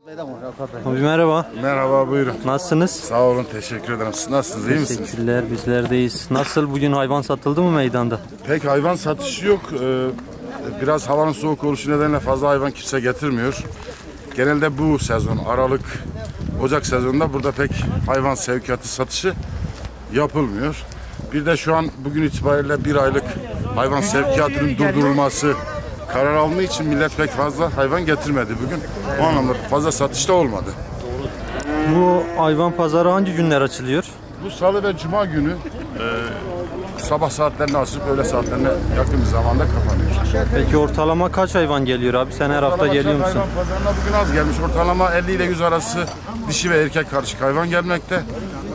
Abi merhaba. Merhaba, buyurun. Nasılsınız? Sağ olun, teşekkür ederim. Siz nasılsınız, iyi misiniz? Teşekkürler, bizler deyiz. Nasıl, bugün hayvan satıldı mı meydanda? Pek hayvan satışı yok. Biraz havanın soğuk oluşu nedeniyle fazla hayvan kimse getirmiyor. Genelde bu sezon, Aralık, Ocak sezonunda burada pek hayvan sevkiyatı satışı yapılmıyor. Bir de şu an bugün itibariyle bir aylık hayvan sevkiyatının durdurulması karar alındığı için millet pek fazla hayvan getirmedi bugün. O anlamda fazla satışta olmadı. Bu hayvan pazarı hangi günler açılıyor? Bu salı ve cuma günü sabah saatlerinde açılıp öğle saatlerine yakın bir zamanda kapanıyor. Peki ortalama kaç hayvan geliyor abi? Sen her hafta geliyor musun? Hayvan pazarına bugün az gelmiş. Ortalama 50 ile 100 arası dişi ve erkek karışık hayvan gelmekte.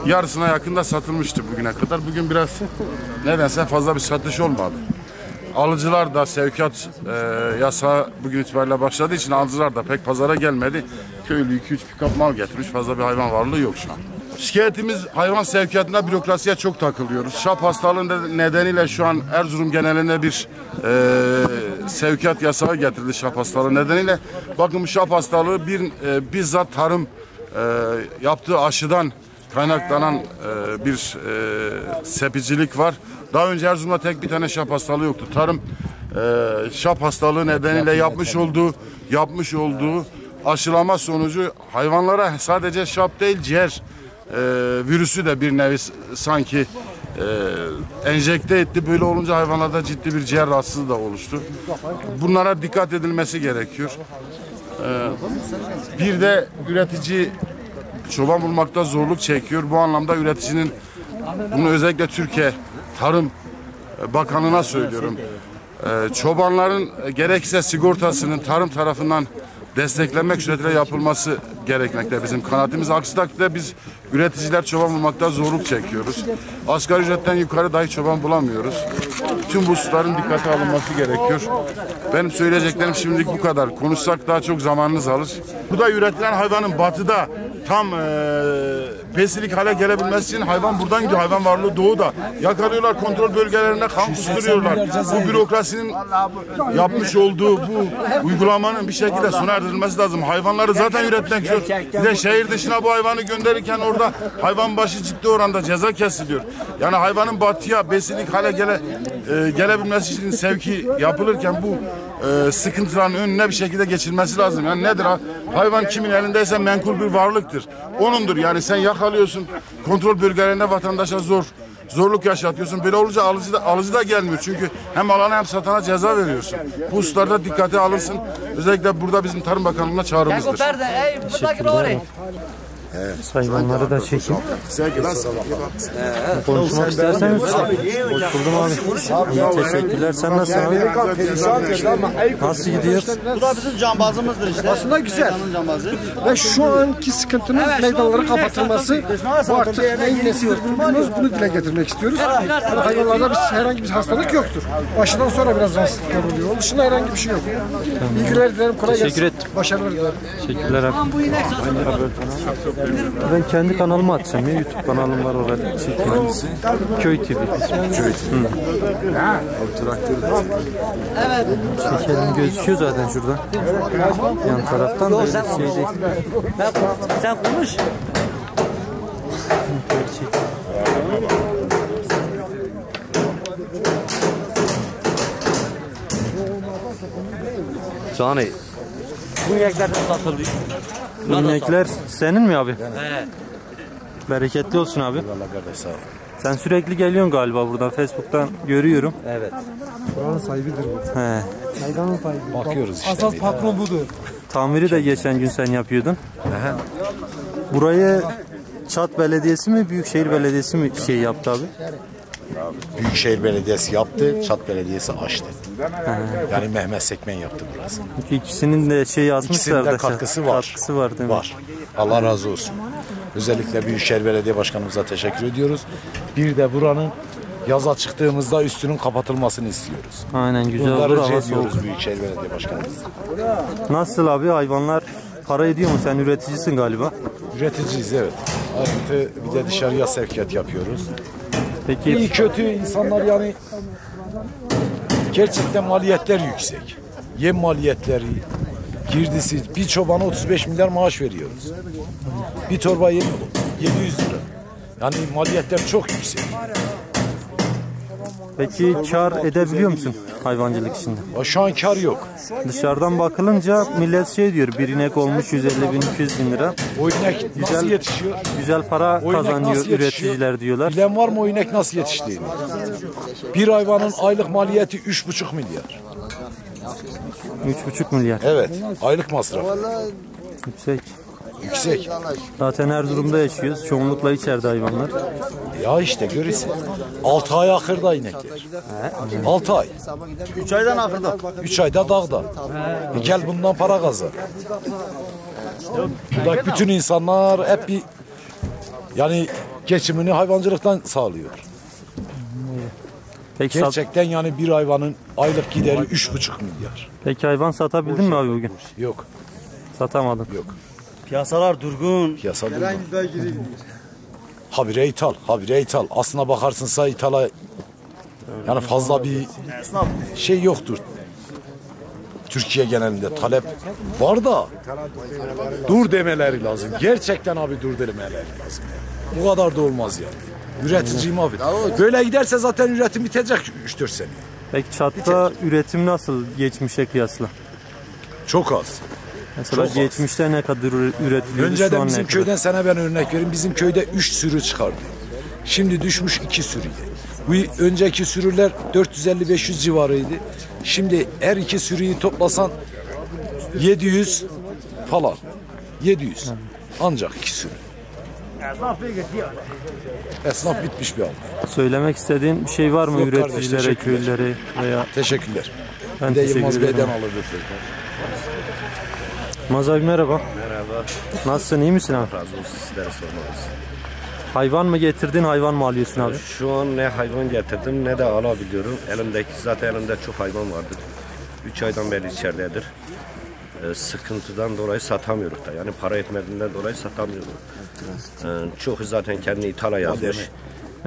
Yarısına yakında satılmıştı bugüne kadar. Bugün biraz nedense fazla bir satış olmadı. Alıcılar da sevkiyat yasağı bugün itibariyle başladığı için alıcılar da pek pazara gelmedi. Köylü 2-3 pikap mal getirmiş. Fazla bir hayvan varlığı yok şu an. Şikayetimiz hayvan sevkiyatında bürokrasiye çok takılıyoruz. Şap hastalığı nedeniyle şu an Erzurum genelinde bir sevkiyat yasağı getirildi şap hastalığı nedeniyle. Bakın bu şap hastalığı bizzat tarım yaptığı aşıdan kaynaklanan bir sepicilik var. Daha önce Erzurum'da tek bir tane şap hastalığı yoktu. Tarım şap hastalığı nedeniyle yapmış olduğu aşılama sonucu hayvanlara sadece şap değil ciğer virüsü de bir nevi sanki enjekte etti. Böyle olunca hayvanlarda ciddi bir ciğer rahatsızlığı da oluştu. Bunlara dikkat edilmesi gerekiyor. Bir de üretici çoban bulmakta zorluk çekiyor. Bu anlamda üreticinin, bunu özellikle Türkiye Tarım Bakanı'na söylüyorum. Çobanların gerekse sigortasının tarım tarafından desteklenmek suretiyle yapılması gerekmekte bizim kanaatimiz. Aksi takdirde biz üreticiler çoban bulmakta zorluk çekiyoruz. Asgari ücretten yukarı dahi çoban bulamıyoruz. Tüm bu hususların dikkate alınması gerekiyor. Benim söyleyeceklerim şimdilik bu kadar. Konuşsak daha çok zamanınız alır. Burada üretilen hayvanın batıda tam besilik hale gelebilmesi için hayvan buradan gidiyor. Hayvan varlığı doğuda. Yakalıyorlar, kontrol bölgelerinde kamp kusturuyorlar. Bu bürokrasinin yapmış olduğu bu uygulamanın bir şekilde sona erdirilmesi lazım. Hayvanları zaten üretmek zor. Bir de şehir dışına bu hayvanı gönderirken orada hayvan başı ciddi oranda ceza kesiliyor. Yani hayvanın batıya besilik hale gelebilmesi için sevki yapılırken bu sıkıntıların önüne bir şekilde geçilmesi lazım. Yani nedir? Hayvan kimin elindeyse menkul bir varlıktır. Onundur. Yani sen yakalıyorsun, kontrol bölgelerinde vatandaşa zorluk yaşatıyorsun. Böyle olunca alıcı da gelmiyor. Çünkü hem alana hem satana ceza veriyorsun. Bu hususlarda dikkate alınsın. Özellikle burada bizim Tarım Bakanlığı'na çağrımızdır. Teşekkürler. Hayvanları da çekeyim. Konuşmak isterseniz. Hoş buldum abi. Teşekkürler. Sen nasılsın abi? Nasıl gidiyor? Bu da bizim cambazımızdır işte. Aslında güzel. Ve şu anki sıkıntımız meydanların kapatılması. Bu artık neyin nesidir bilmiyoruz. Bunu dile getirmek istiyoruz. Yani hayvanlarda herhangi bir hastalık yoktur. Başından sonra biraz rahatsızlıklar oluyor. Onun dışında herhangi bir şey yok. İlgiler dilerim. Kolay gelsin. Teşekkür ettim. Başarılar dilerim. Teşekkürler abi. Ben kendi kanalıma atacağım ya. YouTube kanalım var orada. Köy TV. Köy TV. Evet. Çekelim gözüküyor zaten şurada. Yan taraftan da öyle şey değil. Sen konuş. Cani. Bu inekler satılıyor. Bu inekler senin mi abi? He. Bereketli olsun abi. Sen sürekli geliyorsun galiba buradan, Facebook'tan görüyorum. Evet. Buranın sahibidir bu. He. Meydanın sahibi. Bakıyoruz işte. Asas patron budur. Tamiri de geçen gün sen yapıyordun. Burayı Çat Belediyesi mi, Büyükşehir Belediyesi mi yaptı abi? Büyükşehir Belediyesi yaptı, Çat Belediyesi açtı. Yani Mehmet Sekmen yaptı burası. Çünkü ikisinin de İkisinin de katkısı var. Katkısı var değil mi? Var. Allah razı olsun. Özellikle Büyükşehir Belediye Başkanımıza teşekkür ediyoruz. Bir de buranın yaza çıktığımızda üstünün kapatılmasını istiyoruz. Aynen, güzel olur. Bunları Hava soğuk. ediyoruz Büyükşehir Belediye Başkanımız. Nasıl abi, hayvanlar para ediyor mu? Sen üreticisin galiba. Üreticiyiz, evet. Artı bir de dışarıya sevkiyat yapıyoruz. Peki. İyi kötü insanlar yani gerçekten maliyetler yüksek. Yem maliyetleri, girdisi, bir çobana 35 milyar maaş veriyoruz. Bir torba 700 lira. Yani maliyetler çok yüksek. Peki kar edebiliyor musun hayvancılık işinde? Şu an kar yok. Dışarıdan bakılınca millet şey diyor, bir inek olmuş 150 bin 200 bin lira. O inek nasıl yetişiyor? Güzel para O inek kazanıyor nasıl yetişiyor? üreticiler diyorlar. Bilen var mı o inek nasıl yetiştiğini? Bir hayvanın aylık maliyeti 3,5 milyar. 3,5 milyar. Evet, aylık masraf. Yüksek. Yüksek. Zaten Erzurum'da yaşıyoruz. Çoğunlukla içeride hayvanlar. Ya işte görürsün. 6 ay ahırda inekler. 6 ay. 3 aydan ahırda. 3 ayda dağda. Gel bundan para kazan. Buradaki bütün insanlar hep bir yani geçimini hayvancılıktan sağlıyor. Peki, Gerçekten yani bir hayvanın aylık gideri 3,5 milyar. peki hayvan satabildin mi abi bugün? Yok, Satamadın. yok. Piyasalar durgun. Piyasa durgun. Habire ithal, habire ithal. Aslına bakarsınsa ithala yani fazla bir şey yoktur. Türkiye genelinde talep var da dur demeleri lazım. Gerçekten abi dur demeleri lazım. Bu kadar da olmaz yani. Üreticiyi mahvet. Böyle giderse zaten üretim bitecek 3-4 sene. Peki Çat'ta üretim nasıl geçmişe kıyasla? Çok az. Mesela Çok az. geçmişte ne kadar üretiliyordu, şu Önceden an bizim ne kadar? köyden sana ben örnek vereyim. Bizim köyde 3 sürü çıkardı. Şimdi düşmüş 2 sürüye. Bu önceki sürüler 450-500 civarıydı. Şimdi her 2 sürüyü toplasan 700 falan. 700. Ancak 2 sürü. Esnaf bitmiş bir halde. Söylemek istediğin bir şey var mı Yok kardeş, üreticilere, teşekkürler. köylere veya... Teşekkürler. Ben de teşekkür Yılmaz ederim. Bey'den alırdık. Yılmaz abi merhaba. Merhaba. Nasılsın, iyi misin abi? Razı olsun, sizlere sormalıyız. Hayvan mı getirdin, hayvan mı alıyorsun abi? Şu an ne hayvan getirdim ne de alabiliyorum. Zaten elimde çok hayvan vardı. 3 aydan beri içeridedir. Sıkıntıdan dolayı satamıyoruz da. Yani para etmediğinden dolayı satamıyoruz. Çoğu zaten kendi ithala yazmış.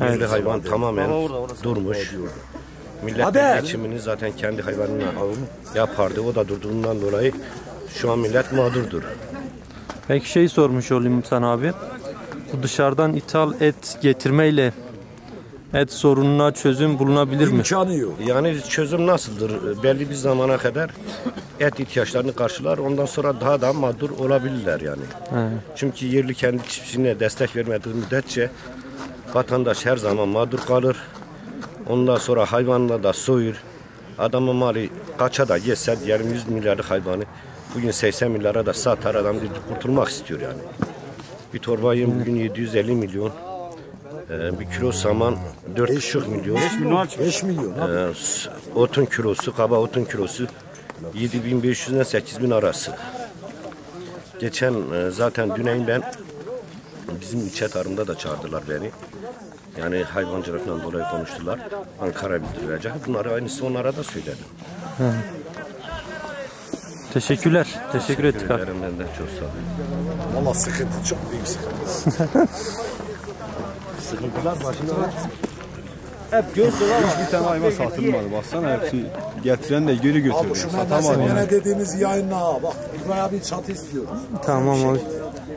Yerli hayvan tamamen durmuş. Millet de geçimini zaten kendi hayvanına yapardı. O da durduğundan dolayı şu an millet mağdurdur. Peki şey sormuş olayım sana abi. Bu dışarıdan ithal et getirmeyle et sorununa çözüm bulunabilir mi? İmkanı yok. Yani çözüm nasıldır? Belli bir zamana kadar et ihtiyaçlarını karşılar. Ondan sonra daha da mağdur olabilirler yani. Çünkü yerli kendi çiftçiliğine destek vermediği müddetçe vatandaş her zaman mağdur kalır. Ondan sonra hayvanla da soyur. Adamın mali kaça da yese diyelim 100 milyarlık hayvanı bugün 80 milyara da satar, adam kurtulmak istiyor yani. Bir torba yem bugün 750 milyon. Bir kilo saman 4,5 milyon. 5 milyon. Otun kilosu, kaba otun kilosu 7.500 ile 8.000 arası. Geçen zaten düneyin ben bizim ilçe tarımda da çağırdılar beni. Yani hayvancılıkla dolayı konuştular. Ankara bildirilecek. Bunları aynısı onlara da söyledim. Teşekkürler. Teşekkür ettik abi. Ürünlerinden de çok sağ olun. Valla sıkıntı, çok büyük sıkıntı. Sıkıntılar başında var. Hep göz var. Bir tane hayvan satılmadı. Baksana hepsi getiren de geri götürdü. Satamadı Yine yani. dediğiniz yayınla ha. Bak buraya bir çatı istiyoruz. Tamam abi.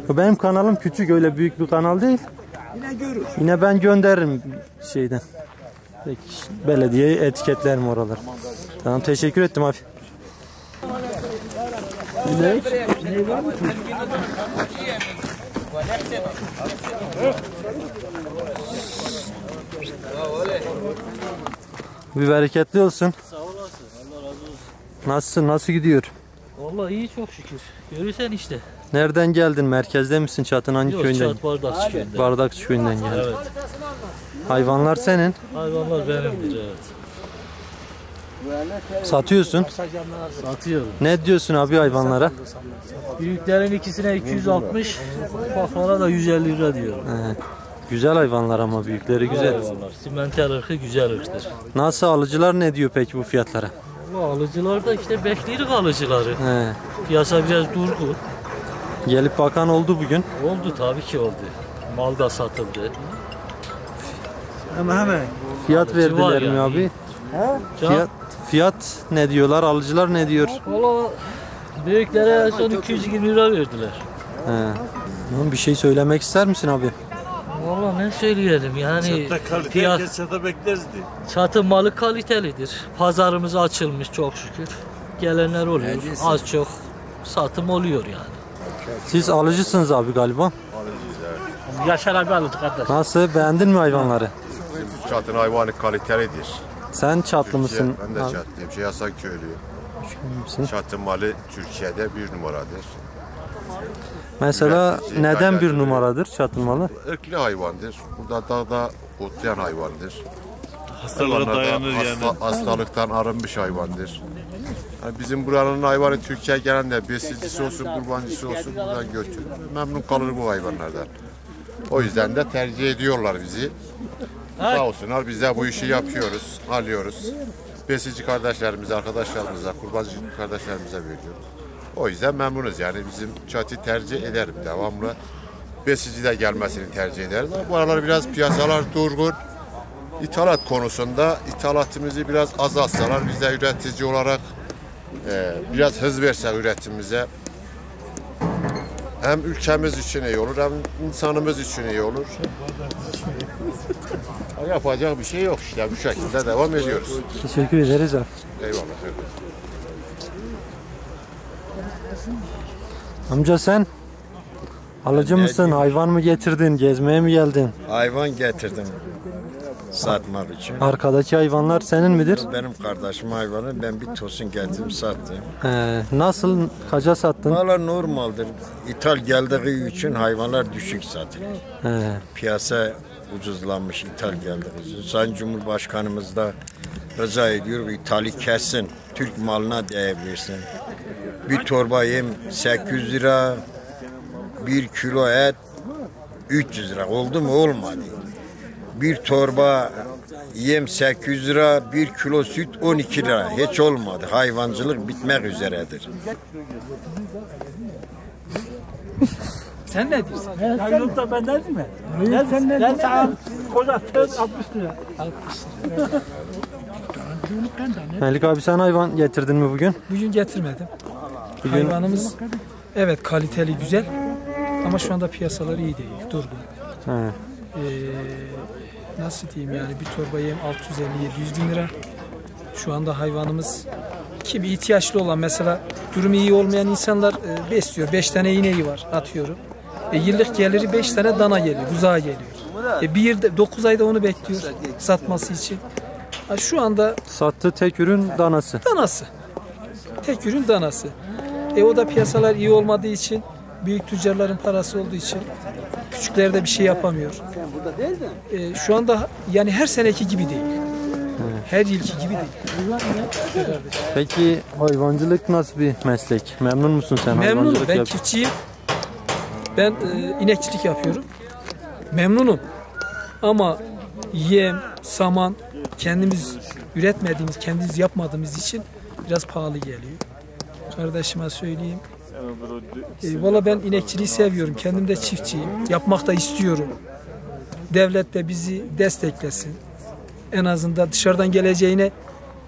Benim kanalım küçük, öyle büyük bir kanal değil. Yine görür. Yine ben gönderirim şeyden. Peki, belediyeye etiketlerim oralar. Tamam, teşekkür ettim abi. Bir bereketli olsun. Sağ olasın. Allah razı olsun. Nasılsın? Nasıl gidiyor? Vallahi iyi çok şükür. Görürsen işte. Nereden geldin? Merkezde misin? Çatın hangi Yok, köyünden? Çat Bardakçı köyünden. Bardakçı köyünden geldin. Evet. Hayvanlar senin. Hayvanlar benimdir, evet. Satıyorsun. Satıyorum. Ne diyorsun abi hayvanlara? Büyüklerin ikisine 260, ufaklara da 150 lira diyorum. Güzel hayvanlar ama büyükleri güzel. Hayvanlar. Simenter ırkı güzel ırktır. Nasıl, alıcılar ne diyor peki bu fiyatlara? Bu alıcılar da işte bekliyoruz alıcıları. He. Piyasa biraz durgun. Gelip bakan oldu bugün. Oldu tabii ki oldu. Mal da satıldı. Fiyat Alıcı var verdiler mi yani. abi? Fiyat ne diyorlar? Alıcılar ne diyor? Valla Büyüklere en son 220 lira verdiler. He. Bir şey söylemek ister misin abi? Vallahi ne söyleyelim yani. Çatta bekleriz diye. Çatı malı kalitelidir. Pazarımız açılmış çok şükür. Gelenler oluyor. Az çok satım oluyor yani. Siz alıcısınız abi galiba. Yaşar abi aldık kardeş. Nasıl, beğendin mi hayvanları? Çatın hayvanı kalitelidir. Sen Çatlı mısın? Ben de Çatlıyım. Yasak köylüyüm. Çatın malı Türkiye'de bir numaradır. Mesela Üretici, neden bir kaliteli. numaradır Çatlı malı? Irklı hayvandır. Burada dağda otlayan hayvandır. Hastalara dayanır yani. Hastalıktan arınmış hayvandır. Yani bizim buranın hayvanı Türkiye gelen besicisi olsun, kurbancısı olsun buradan götürür. Memnun kalır bu hayvanlardan. O yüzden de tercih ediyorlar bizi. Sağ olsunlar, biz de bu işi yapıyoruz, alıyoruz. Besici kardeşlerimize, arkadaşlarımıza, kurbancı kardeşlerimize veriyoruz. O yüzden memnunuz yani bizim Çat'ı tercih ederim devamlı. Besici de gelmesini tercih ederiz. Bu aralar biraz piyasalar durgun. İthalat konusunda ithalatımızı biraz azaltsalar, biz de üretici olarak biraz hız verse üretimimize hem ülkemiz için iyi olur hem insanımız için iyi olur. Yapacak bir şey yok işte, bu şekilde devam ediyoruz. Teşekkür ederiz abi. Eyvallah. Amca sen alıcı mısın? Hayvan mı getirdin? Gezmeye mi geldin? Hayvan getirdim satmak için. Arkadaki hayvanlar senin midir? Benim kardeşim hayvanı, ben bir tosun getirdim sattım. Nasıl, kaça sattın? Valla normaldir. İthal geldiği için hayvanlar düşük satılır. Piyasa ucuzlanmış ithal geldiği için. Sayın Cumhurbaşkanımız da rica ediyor, ithali kessin, Türk malına değer versin. Bir torba yem 800 lira, 1 kilo et 300 lira oldu mu? Olmadı. Bir torba yem 800 lira, 1 kilo süt 12 lira. Hiç olmadı. Hayvancılık bitmek üzeredir. Sen ne diyorsun? Sen yoksa ben derdim mi? Sen ne diyorsun? Sen koca 60 lira. Melik abi sen hayvan getirdin mi bugün? Bugün getirmedim. Bugün... Hayvanımız evet kaliteli, güzel ama şu anda piyasalar iyi değil, durgun. Nasıl diyeyim yani bir torba yem 650-700 bin lira. Şu anda hayvanımız kimi ihtiyaçlı olan mesela durumu iyi olmayan insanlar besliyor. 5 tane ineği var atıyorum. Yıllık geliri 5 tane dana geliyor, buzağa geliyor. Bir yılda 9 ayda onu bekliyor satması için. Şu anda sattığı tek ürün danası. Danası. Tek ürün danası. O da piyasalar iyi olmadığı için, büyük tüccarların parası olduğu için küçükler de bir şey yapamıyor. Şu anda yani her seneki gibi değil. Her yılki gibi değil. Peki hayvancılık nasıl bir meslek? Memnun musun sen? Memnunum. Ben çiftçiyim. Ben inekçilik yapıyorum. Memnunum. Ama yem, saman kendimiz üretmediğimiz, kendimiz yapmadığımız için biraz pahalı geliyor. Kardeşime söyleyeyim. Valla ben inekçiliği seviyorum. Kendim de çiftçiyim. Yapmak da istiyorum. Devlet de bizi desteklesin. En azından dışarıdan geleceğine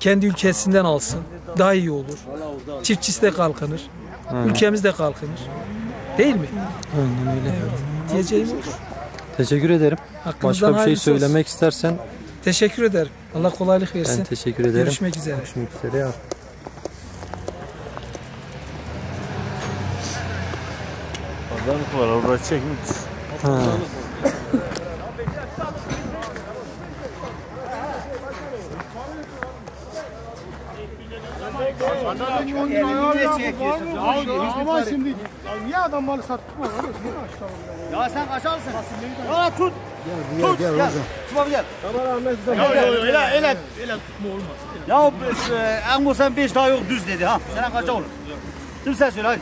kendi ülkesinden alsın. Daha iyi olur. Çiftçisi de kalkınır. Ülkemiz de kalkınır. Değil mi? Aynen öyle. Evet. Diyeceğim olur. Teşekkür ederim. Hakkınızdan Başka bir şey söylemek istersen. Teşekkür ederim. Allah kolaylık versin. Ben teşekkür ederim. Görüşmek üzere. Görüşmek üzere ya. Pazarlık var, orada çekmiş. Ama şimdi niye adam malı sattırma? Ya sen kaçarsın. Ya tut. Tut. Gel. Tutma gel. Öyle tutma olmaz. Ya en sen 5 daha yok düz dedi ha. Sen kaça olur? Şimdi sen söyle hadi.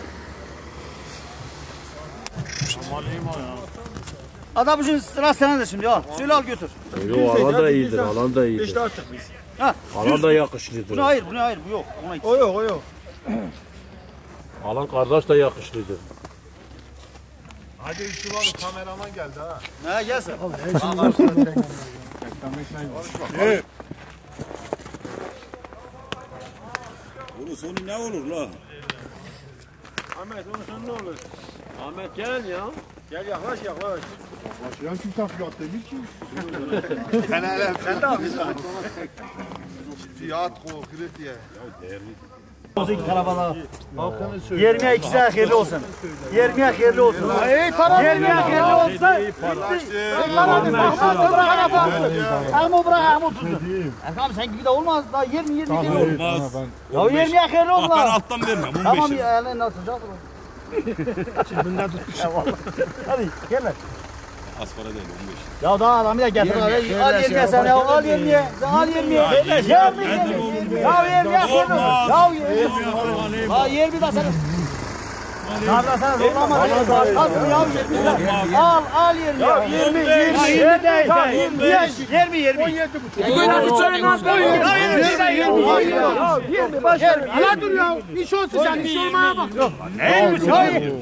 Adam için sıra senedir şimdi ya. Söyle al götür. Yok alan da iyidir, alan da iyidir. Ha, Alan da yakışlıdır. Bu hayır, bu yok. O yok. Alan kardeş de yakışlıdır. Hadi Yusuf abi kameraman geldi ha. Ha gelsin. Bunun sonu ne olur la? Ahmet onu sen ne olur? Ahmet gel ya. Gel yaklaş. Başlayan kimse fiyat demir ki. Sen de yapıyorsun. Fiyat konkret diye. Olsun karabalığa. 20'ye ikisi hayırlı olsun. 20'ye hayırlı olsun. 20'ye hayırlı olsun. Ama bırak ama tutsun. Erkan sen gibi de olmaz. Daha 20 olmaz. Ya 20'ye hayırlı olsun. Ben alttan vermem. Tamam ya nasıl sıcak olur. Bundan tutmuş. Hadi gel lan. Aspara değil 15. Ya daha adamı da getir. Al 20'ye sen ya. Al 20'ye. Al 20'ye. 20'ye. Ya 20'ye hayırlı olsun. Ya 20 de sen. Karda sana zorlama. Al 20. Ya 20 değil. 20. Böyle bıçağına Hala dur ya. İş olsun sen. İş olmaya bak. Ey müsaade.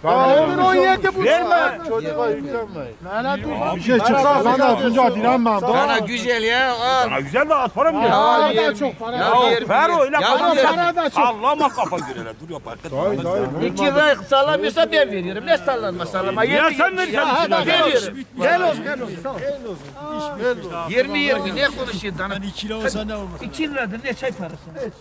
Ömür 17 bu. Verme. Çocuğa yüklenme. Bir şey çıksa ben de atınca direnmem. Bana güzel ya. Al. Bana güzel de az para mı Ya da çok para. Ya Fero ile Para da çok. sallama kafa göre duruyor park etme. 2 lira sallamıyorsa ben veriyorum. Ne sallanma sallama. Ya sen verirsen veriyorum. Gel olsun. 20 ne konuşuyorsun? 2 lira olsa ne olmaz? 2 liradır ne çay parası?